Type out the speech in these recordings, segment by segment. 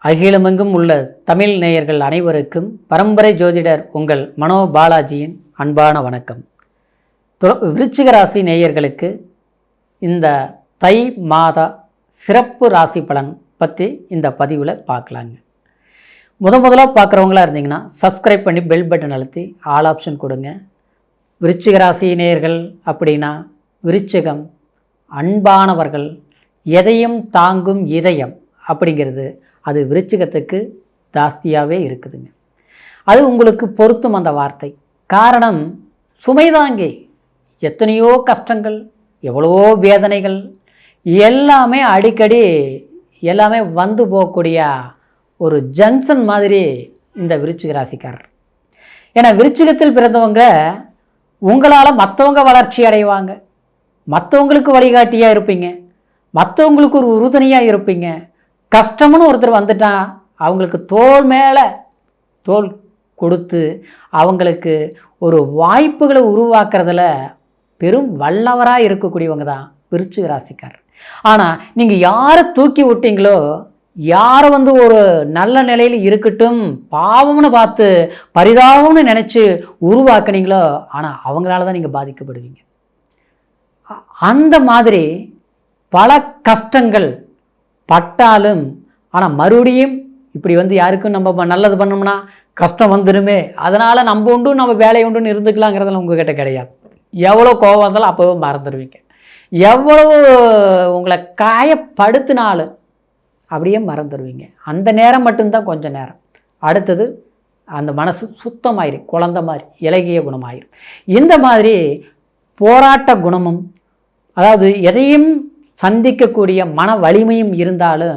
அகிலமெங்கும் உள்ள தமிழ் நேயர்கள் அனைவருக்கும் பரம்பரை ஜோதிடர் உங்கள் மனோ பாலாஜியின் அன்பான வணக்கம். விருச்சிக ராசி நேயர்களுக்கு இந்த தை மாத சிறப்பு ராசி பலன் பற்றி இந்த பதிவில் பார்க்கலாங்க. முதலாக பார்க்குறவங்களா இருந்தீங்கன்னா சப்ஸ்கிரைப் பண்ணி பெல் பட்டன் அழுத்தி ஆல் ஆப்ஷன் கொடுங்க. விருச்சிக ராசி நேயர்கள் அப்படின்னா விருச்சிகம் அன்பானவர்கள், எதையும் தாங்கும் இதயம் அப்படிங்கிறது அது விருச்சிகத்துக்கு ஜாஸ்தியாகவே இருக்குதுங்க. அது உங்களுக்கு பொருத்தும் அந்த வார்த்தை. காரணம் சுமைதாங்கி, எத்தனையோ கஷ்டங்கள், எவ்வளவோ வேதனைகள் எல்லாமே அடிக்கடி எல்லாமே வந்து போகக்கூடிய ஒரு ஜங்ஷன் மாதிரி இந்த விருச்சிக ராசிக்காரர். ஏன்னா விருச்சிகத்தில் பிறந்தவங்க உங்களால் மற்றவங்க வளர்ச்சி அடைவாங்க, மற்றவங்களுக்கு வழிகாட்டியாக இருப்பீங்க, மற்றவங்களுக்கு ஒரு உறுதுணையாக இருப்பீங்க. கஷ்டம்னு ஒருத்தர் வந்துட்டான் அவங்களுக்கு தோள் மேலே தோள் கொடுத்து அவங்களுக்கு ஒரு வாய்ப்புகளை உருவாக்குறதுல பெரும் வல்லவராக இருக்கக்கூடியவங்க தான் விருச்சிக ராசிக்காரர். ஆனால் நீங்கள் யாரை தூக்கி விட்டீங்களோ, யாரை ஒரு நல்ல நிலையில் இருக்கட்டும் பாவம்னு பார்த்து பரிதாபம்னு நினச்சி உருவாக்குனீங்களோ, ஆனால் அவங்களால தான் நீங்கள் பாதிக்கப்படுவீங்க. அந்த மாதிரி பல கஷ்டங்கள் பட்டாலும் ஆனால் மறுபடியும் இப்படி யாருக்கும் நம்ம நல்லது பண்ணோம்னா கஷ்டம் வந்துடுமே, அதனால் நம்ம உண்டு நம்ம வேலை உண்டுன்னு இருந்துக்கலாங்கிறதுல உங்ககிட்ட கிடையாது. எவ்வளோ கோபம் இருந்தாலும் அப்போவே மறந்துடுவீங்க. எவ்வளவு உங்களை காயப்படுத்தினாலும் அப்படியே மறந்துடுவீங்க. அந்த நேரம் மட்டும்தான் கொஞ்சம் நேரம், அடுத்தது அந்த மனசு சுத்தமாயிரும், குழந்த மாதிரி இலகிய குணமாயிரும். இந்த மாதிரி போராட்ட குணமும், அதாவது எதையும் சந்திக்கக்கூடிய மன வலிமையும் இருந்தாலும்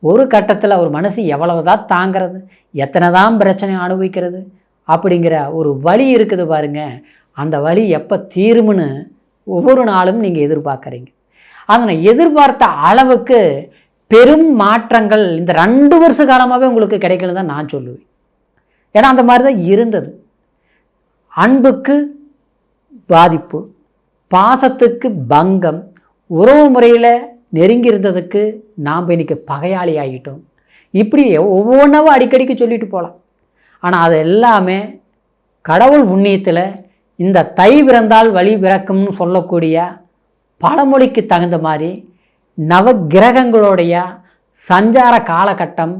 ஒரு கட்டத்தில் ஒரு மனசு எவ்வளவுதான் தாங்கிறது, எத்தனை தான் பிரச்சனை அனுபவிக்கிறது அப்படிங்கிற ஒரு வலி இருக்குது பாருங்க. அந்த வலி எப்போ தீரும்னு ஒவ்வொரு நாளும் நீங்கள் எதிர்பார்க்குறீங்க. அதனால் எதிர்பார்த்த அளவுக்கு பெரும் மாற்றங்கள் இந்த 2 வருஷ காலமாகவே உங்களுக்கு கிடைக்கலன்னு தான் நான் சொல்லுவேன். ஏன்னா அந்த மாதிரி தான் இருந்தது. அன்புக்கு பாதிப்பு, பாசத்துக்கு பங்கம், உறவு முறையில் நெருங்கி இருந்ததுக்கு நாம் இன்றைக்கி பகையாளி ஆகிட்டோம். இப்படி ஒவ்வொன்றாவும் அடிக்கடிக்கு சொல்லிட்டு போகலாம். ஆனால் அது எல்லாமே கடவுள் புண்ணியத்தில் இந்த தை பிறந்தால் வழி பிறக்கும்னு சொல்லக்கூடிய பழமொழிக்கு தகுந்த மாதிரி நவகிரகங்களுடைய சஞ்சார காலகட்டம்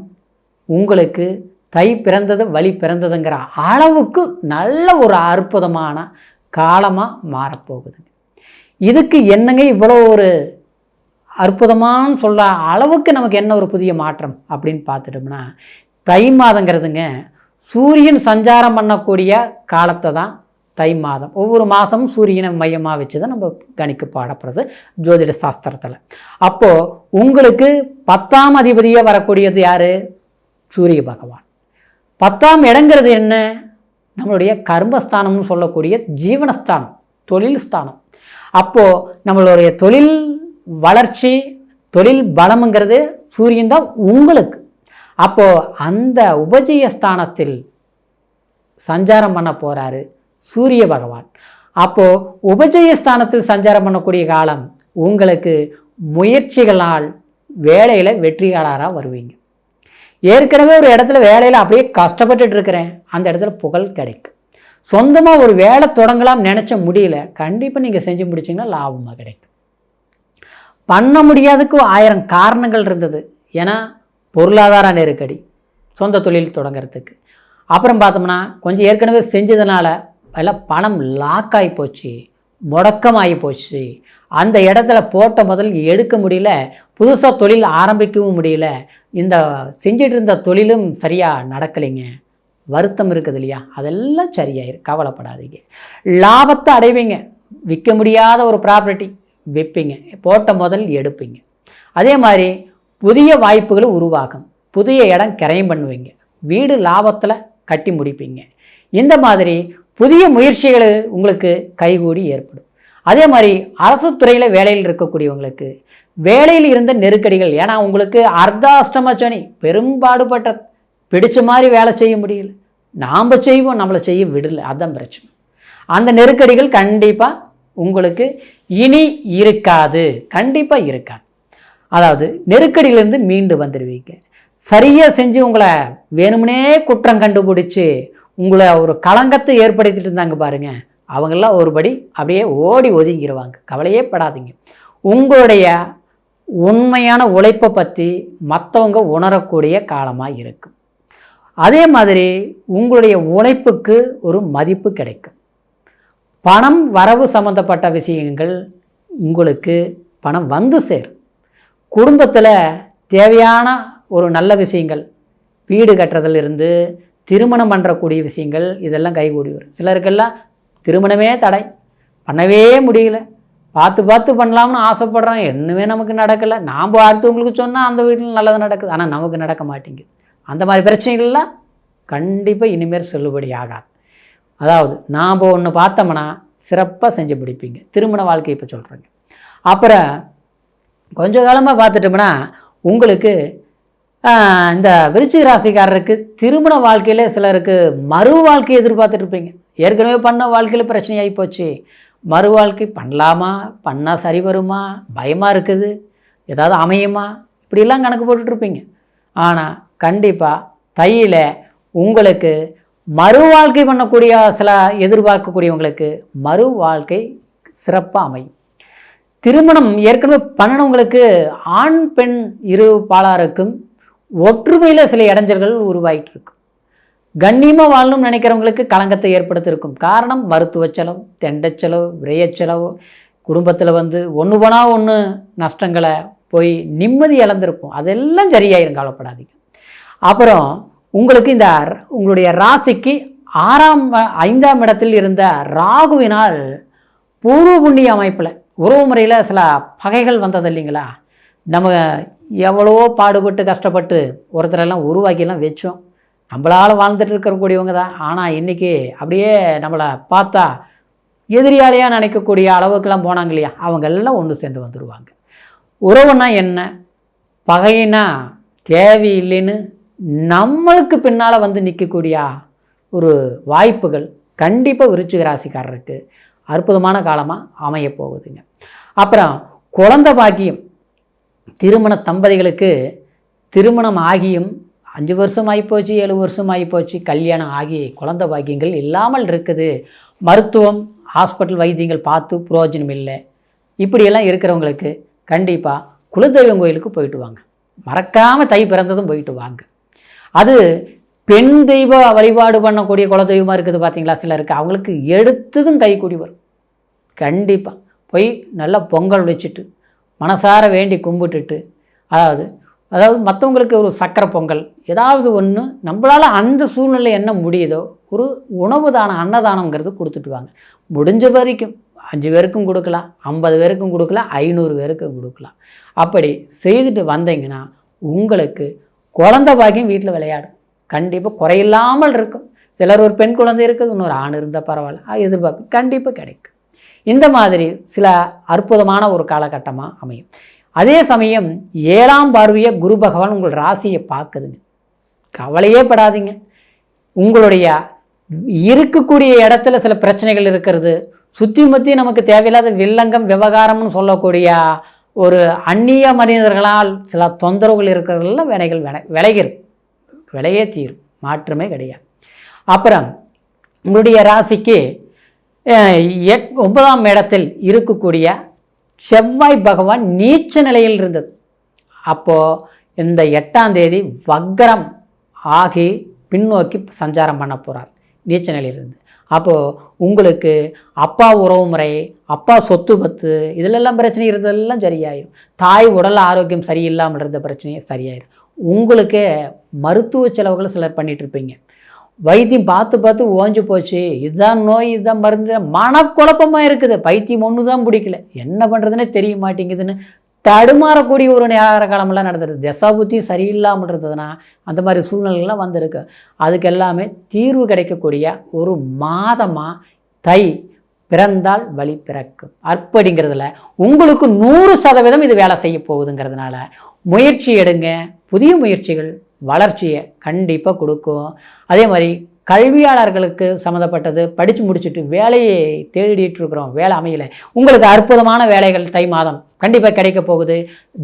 உங்களுக்கு தை பிறந்தது வழி பிறந்ததுங்கிற அளவுக்கு நல்ல ஒரு அற்புதமான காலமாக மாறப்போகுதுங்க. இதுக்கு என்னங்க இவ்வளோ ஒரு அற்புதமானு சொல்ல அளவுக்கு நமக்கு என்ன ஒரு புதிய மாற்றம் அப்படின்னு பார்த்துட்டோம்னா, தை மாதங்கிறதுங்க சூரியன் சஞ்சாரம் பண்ணக்கூடிய காலத்தை தான் தை மாதம். ஒவ்வொரு மாதமும் சூரியனை மையமாக வச்சு தான் நம்ம கணிக்க பாடப்படுறது ஜோதிட சாஸ்திரத்தில். அப்போது உங்களுக்கு 10ஆம் அதிபதியாக வரக்கூடியது யார்? சூரிய பகவான். 10ஆம் இடங்கிறது என்ன? நம்மளுடைய கர்மஸ்தானம்னு சொல்லக்கூடிய ஜீவனஸ்தானம், தொழில் ஸ்தானம். அப்போது நம்மளுடைய தொழில் வளர்ச்சி, தொழில் பலமுங்கிறது சூரியன் தான் உங்களுக்கு. அப்போது அந்த உபஜயஸ்தானத்தில் சஞ்சாரம் பண்ண போகிறாரு சூரிய பகவான். அப்போது உபஜயஸ்தானத்தில் சஞ்சாரம் பண்ணக்கூடிய காலம் உங்களுக்கு முயற்சிகளால் வேலையில் வெற்றியாளராக வருவீங்க. ஏற்கனவே ஒரு இடத்துல வேலையில் அப்படியே கஷ்டப்பட்டுட்டு இருக்கிறேன், அந்த இடத்துல புகழ் கிடைக்கும். சொந்தமாக ஒரு வேலை தொடங்கலாம் நினச்ச முடியல, கண்டிப்பாக நீங்கள் செஞ்சு முடிச்சிங்கன்னா லாபமாக கிடைக்கும். பண்ண முடியாததுக்கு 1000 காரணங்கள் இருந்தது. ஏன்னா பொருளாதார நெருக்கடி, சொந்த தொழில் தொடங்கிறதுக்கு. அப்புறம் பார்த்தோம்னா கொஞ்சம் ஏற்கனவே செஞ்சதுனால எல்லாம் பணம் லாக் ஆகி போச்சு, முடக்கமாகி போச்சு. அந்த இடத்துல போட்ட முதல் எடுக்க முடியல, புதுசாக தொழில் ஆரம்பிக்கவும் முடியல. இந்த செஞ்சிட்டு இருந்த தொழிலும் சரியாக நடக்கலைங்க, வருத்தம் இருக்குது இல்லையா, அதெல்லாம் சரியாயிரும், கவலைப்படாதீங்க. லாபத்தை அடைவீங்க. விற்க முடியாத ஒரு ப்ராப்பர்ட்டி விற்பீங்க, போட்ட முதல் எடுப்பீங்க. அதே மாதிரி புதிய வாய்ப்புகளை உருவாகும், புதிய இடம் கிரையம் பண்ணுவீங்க, வீடு லாபத்தில் கட்டி முடிப்பீங்க. இந்த மாதிரி புதிய முயற்சிகள் உங்களுக்கு கைகூடி ஏற்படும். அதே மாதிரி அரசு துறையில் வேலையில் இருக்கக்கூடியவங்களுக்கு வேலையில் இருந்த நெருக்கடிகள், ஏன்னா உங்களுக்கு அர்த்தாஷ்டம சனி பெரும்பாடுபட்ட பிடிச்ச மாதிரி வேலை செய்ய முடியல, நாம் செய்வோம் நம்மளை செய்ய விடலை, அதுதான் பிரச்சனை. அந்த நெருக்கடிகள் கண்டிப்பாக உங்களுக்கு இனி இருக்காது, கண்டிப்பாக இருக்காது. அதாவது நெருக்கடியிலேருந்து மீண்டு வந்துடுவீங்க. சரியாக செஞ்சு உங்களை வேணும்னே குற்றம் கண்டுபிடிச்சி உங்களை ஒரு களங்கத்தை ஏற்படுத்திட்டு இருந்தாங்க பாருங்க, அவங்கெல்லாம் ஒருபடி அப்படியே ஓடி ஒதுங்கிடுவாங்க. கவலையே படாதீங்க. உங்களுடைய உண்மையான உழைப்பை பற்றி மற்றவங்க உணரக்கூடிய காலமாக இருக்கும். அதே மாதிரி உங்களுடைய உழைப்புக்கு ஒரு மதிப்பு கிடைக்கும். பணம் வரவு சம்மந்தப்பட்ட விஷயங்கள் உங்களுக்கு பணம் வந்து சேரும். குடும்பத்தில் தேவையான ஒரு நல்ல விஷயங்கள், வீடு கட்டுறதுலேருந்து திருமணம் பண்ணுறக்கூடிய விஷயங்கள் இதெல்லாம் கைகூடி வரும். சிலருக்கெல்லாம் திருமணமே தடை, பண்ணவே முடியல, பார்த்து பண்ணலாம்னு ஆசைப்படுறோம், என்னவே நமக்கு நடக்கலை. நாம் அடுத்தவங்களுக்கு சொன்னால் அந்த வீட்டில் நல்லது நடக்குது, ஆனால் நமக்கு நடக்க மாட்டேங்குது. அந்த மாதிரி பிரச்சனைகள்லாம் கண்டிப்பாக இனிமேல் செல்லுபடி ஆகாது. அதாவது நாம் ஒன்று பார்த்தோம்னா சிறப்பாக செஞ்சு பிடிப்பீங்க. திருமண வாழ்க்கை இப்போ சொல்கிறேங்க. அப்புறம் கொஞ்ச காலமாக பார்த்துட்டோம்னா உங்களுக்கு இந்த விருச்சிக ராசிக்காரருக்கு திருமண வாழ்க்கையில் சிலருக்கு மறு வாழ்க்கையை எதிர்பார்த்துட்டு இருப்பீங்க. ஏற்கனவே பண்ண வாழ்க்கையில் பிரச்சனையாகி போச்சு, மறு வாழ்க்கை பண்ணலாமா, பண்ணால் சரி வருமா, பயமாக இருக்குது, ஏதாவது அமையுமா, இப்படிலாம் கணக்கு போட்டுட்ருப்பீங்க. ஆனால் கண்டிப்பாக தையில் உங்களுக்கு மறு வாழ்க்கை பண்ணக்கூடிய சில எதிர்பார்க்கக்கூடியவங்களுக்கு மறு வாழ்க்கை சிறப்பாக அமையும். திருமணம் ஏற்கனவே பண்ணினவங்களுக்கு ஆண் பெண் இரு பாலாருக்கும் ஒற்றுமையில் சில இடைஞ்சல்கள் உருவாகிட்டு இருக்கும். கண்ணியமாக வாழணும்னு நினைக்கிறவங்களுக்கு களங்கத்தை ஏற்படுத்தியிருக்கும். காரணம் மருத்துவ செலவு, தெண்டை செலவு, விரைய செலவு, குடும்பத்தில் ஒன்று போனால் ஒன்று நஷ்டங்களை போய் நிம்மதி இழந்திருக்கும். அதெல்லாம் சரியாயிரும், கவலைப்படாதீங்க. அப்புறம் உங்களுக்கு இந்த உங்களுடைய ராசிக்கு 5ஆம் இடத்தில் இருந்த ராகுவினால் பூர்வ புண்ணிய அமைப்பில் உறவு முறையில் சில பகைகள் வந்தது இல்லைங்களா. நம்ம எவ்வளவோ பாடுபட்டு கஷ்டப்பட்டு ஒருத்தரெல்லாம் உருவாக்கியெல்லாம் வச்சோம், நம்மளால் வாழ்ந்துட்டு இருக்கக்கூடியவங்க தான். ஆனால் இன்றைக்கி அப்படியே நம்மளை பார்த்தா எதிரியாலையாக நினைக்கக்கூடிய அளவுக்கெல்லாம் போனாங்க இல்லையா, அவங்கெல்லாம் ஒன்று சேர்ந்து வந்துடுவாங்க. உறவுனா என்ன, பகையினா தேவையில்லைன்னு நம்மளுக்கு பின்னால் நிற்கக்கூடிய ஒரு வாய்ப்புகள் கண்டிப்பாக விருச்சிக ராசிக்காரருக்கு அற்புதமான காலமாக அமையப்போகுதுங்க. அப்புறம் குழந்தை பாக்கியம், திருமண தம்பதிகளுக்கு திருமணம் ஆகியும் 5 வருஷம் ஆகிப்போச்சு, 7 வருஷம் ஆகிப்போச்சு, கல்யாணம் ஆகி குழந்தை பாக்கியங்கள் இல்லாமல் இருக்குது. மருத்துவம் ஹாஸ்பிட்டல் வைத்தியங்கள் பார்த்து புரோஜனம் இல்லை. இப்படியெல்லாம் இருக்கிறவங்களுக்கு கண்டிப்பாக குலதெய்வம் கோயிலுக்கு போயிட்டு வாங்க. மறக்காமல் தை பிறந்ததும் போயிட்டு வாங்க. அது பெண் தெய்வ வழிபாடு பண்ணக்கூடிய குலதெய்வமாக இருக்குது பார்த்தீங்களா, சிலருக்கு அவங்களுக்கு எடுத்ததும் கைக்கூடி வரும். கண்டிப்பாக போய் நல்லா பொங்கல் வச்சுட்டு மனசார வேண்டி கும்பிட்டுட்டு, அதாவது மற்றவங்களுக்கு ஒரு சக்கரை பொங்கல் ஏதாவது ஒன்று நம்மளால் அந்த சூழ்நிலை என்ன முடியுதோ ஒரு உணவு தானம், அன்னதானங்கிறது கொடுத்துட்டு வாங்க. முடிஞ்ச வரைக்கும் 5 பேருக்கும் கொடுக்கலாம், 50 பேருக்கும் கொடுக்கலாம், 500 பேருக்கும் கொடுக்கலாம். அப்படி செய்துட்டு வந்தீங்கன்னா உங்களுக்கு குழந்தை பாக்கியம் வீட்டில் விளையாடும். கண்டிப்பாக குறையில்லாமல் இருக்கும். சிலர் ஒரு பெண் குழந்தை இருக்குது, இன்னொரு ஆண் இருந்தால் பரவாயில்ல, எதிர்பார்ப்பு கண்டிப்பாக கிடைக்கும். இந்த மாதிரி சில அற்புதமான ஒரு காலகட்டமாக அமையும். அதே சமயம் 7ஆம் பார்வையை குரு பகவான் உங்கள் ராசியை பார்க்குதுங்க. கவலையே படாதீங்க. உங்களுடைய இருக்கக்கூடிய இடத்துல சில பிரச்சனைகள் இருக்கிறது, சுற்றி முற்றி நமக்கு தேவையில்லாத வில்லங்கம் விவகாரம்னு சொல்லக்கூடிய ஒரு அந்நிய மனிதர்களால் சில தொந்தரவுகள் இருக்கிறதெல்லாம் விளைகிரும், விலையே தீரும், மாற்றமே கிடையாது. அப்புறம் உங்களுடைய ராசிக்கு 9ஆம் இடத்தில் இருக்கக்கூடிய செவ்வாய் பகவான் நீச்ச நிலையில் இருந்தது. அப்போது இந்த 8ஆம் தேதி வக்ரம் ஆகி பின்னோக்கி சஞ்சாரம் பண்ண போகிறார் நீச்ச நிலையிலிருந்து. அப்போது உங்களுக்கு அப்பா உறவு முறை, அப்பா சொத்து பத்து, இதிலெல்லாம் பிரச்சனை இருந்ததெல்லாம் சரியாயிடும். தாய் உடல் ஆரோக்கியம் சரியில்லாமல் இருந்த பிரச்சனையே சரியாயிடும். உங்களுக்கு மருத்துவ செலவுகளை சிலர் பண்ணிகிட்ருப்பீங்க. வைத்தியம் பார்த்து ஓஞ்சு போச்சு, இதுதான் நோய், இதுதான் மருந்து, மனக்குழப்பமாக இருக்குது, பைத்தியம் ஒன்று தான் பிடிக்கல, என்ன பண்ணுறதுன்னே தெரிய மாட்டேங்குதுன்னு தடுமாறக்கூடிய ஒரு நேர காலமெல்லாம் நடந்துருது. தசாபுத்தி சரியில்லாமல் இருந்ததுன்னா அந்த மாதிரி சூழ்நிலைகள்லாம் வந்திருக்கு. அதுக்கு எல்லாமே தீர்வு கிடைக்கக்கூடிய ஒரு மாதமாக தை பிறந்தால் வழி பிறக்கும் அப்படிங்கிறதுல உங்களுக்கு 100% இது வேலை செய்ய போகுதுங்கிறதுனால முயற்சி எடுங்க. புதிய முயற்சிகள் வளர்ச்சியை கண்டிப்பாக கொடுக்கும். அதே மாதிரி கல்வியாளர்களுக்கு சம்மந்தப்பட்டது, படித்து முடிச்சுட்டு வேலையை தேடிட்டு இருக்கிறோம், வேலை அமையலை, உங்களுக்கு அற்புதமான வேலைகள் தை மாதம் கண்டிப்பாக கிடைக்க போகுது.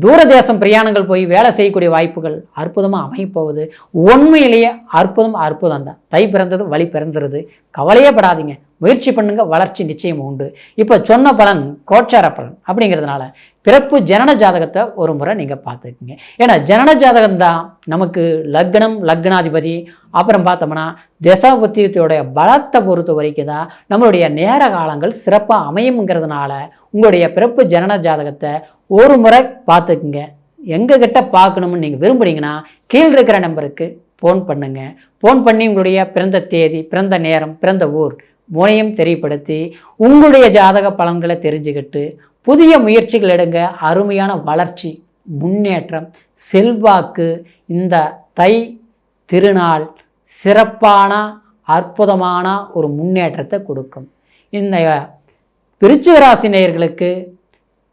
தூரதேசம் பிரயாணங்கள் போய் வேலை செய்யக்கூடிய வாய்ப்புகள் அற்புதமாக அமையப்போகுது. உண்மையிலேயே அற்புதம் தான். தை பிறந்தது வழி பிறந்துருது, கவலையே படாதீங்க, முயற்சி பண்ணுங்க, வளர்ச்சி நிச்சயம் உண்டு. இப்போ சொன்ன பலன் கோச்சார பலன் அப்படிங்கிறதுனால பிறப்பு ஜனன ஜாதகத்தை ஒரு முறை நீங்கள் பார்த்துக்குங்க. ஏன்னா ஜனன ஜாதகம் தான் நமக்கு லக்னம், லக்னாதிபதி, அப்புறம் பார்த்தோம்னா தசாபுத்தியத்தோடைய பலத்தை பொறுத்த வரைக்கும் தான் நம்மளுடைய நேர காலங்கள் சிறப்பாக அமையுங்கிறதுனால உங்களுடைய பிறப்பு ஜனன ஜாதகத்தை ஒரு முறை பார்த்துக்குங்க. எங்ககிட்ட பார்க்கணும்னு நீங்கள் விரும்புனீங்கன்னா கீழ் இருக்கிற நம்பருக்கு ஃபோன் பண்ணுங்க. ஃபோன் பண்ணி உங்களுடைய பிறந்த தேதி, பிறந்த நேரம், பிறந்த ஊர் மூணையும் தெரியப்படுத்தி உங்களுடைய ஜாதக பலன்களை தெரிஞ்சுக்கிட்டு புதிய முயற்சிகள் எடுங்க. அருமையான வளர்ச்சி, முன்னேற்றம், செல்வாக்கு இந்த தை திருநாள் சிறப்பான அற்புதமான ஒரு முன்னேற்றத்தை கொடுக்கும். இந்த விருச்சிக ராசி நேயர்களுக்கு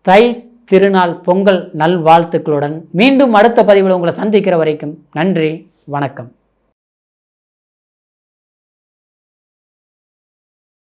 தை திருநாள் பொங்கல் நல்வாழ்த்துக்களுடன் மீண்டும் அடுத்த பதிவில் உங்களை சந்திக்கிற வரைக்கும் நன்றி, வணக்கம்.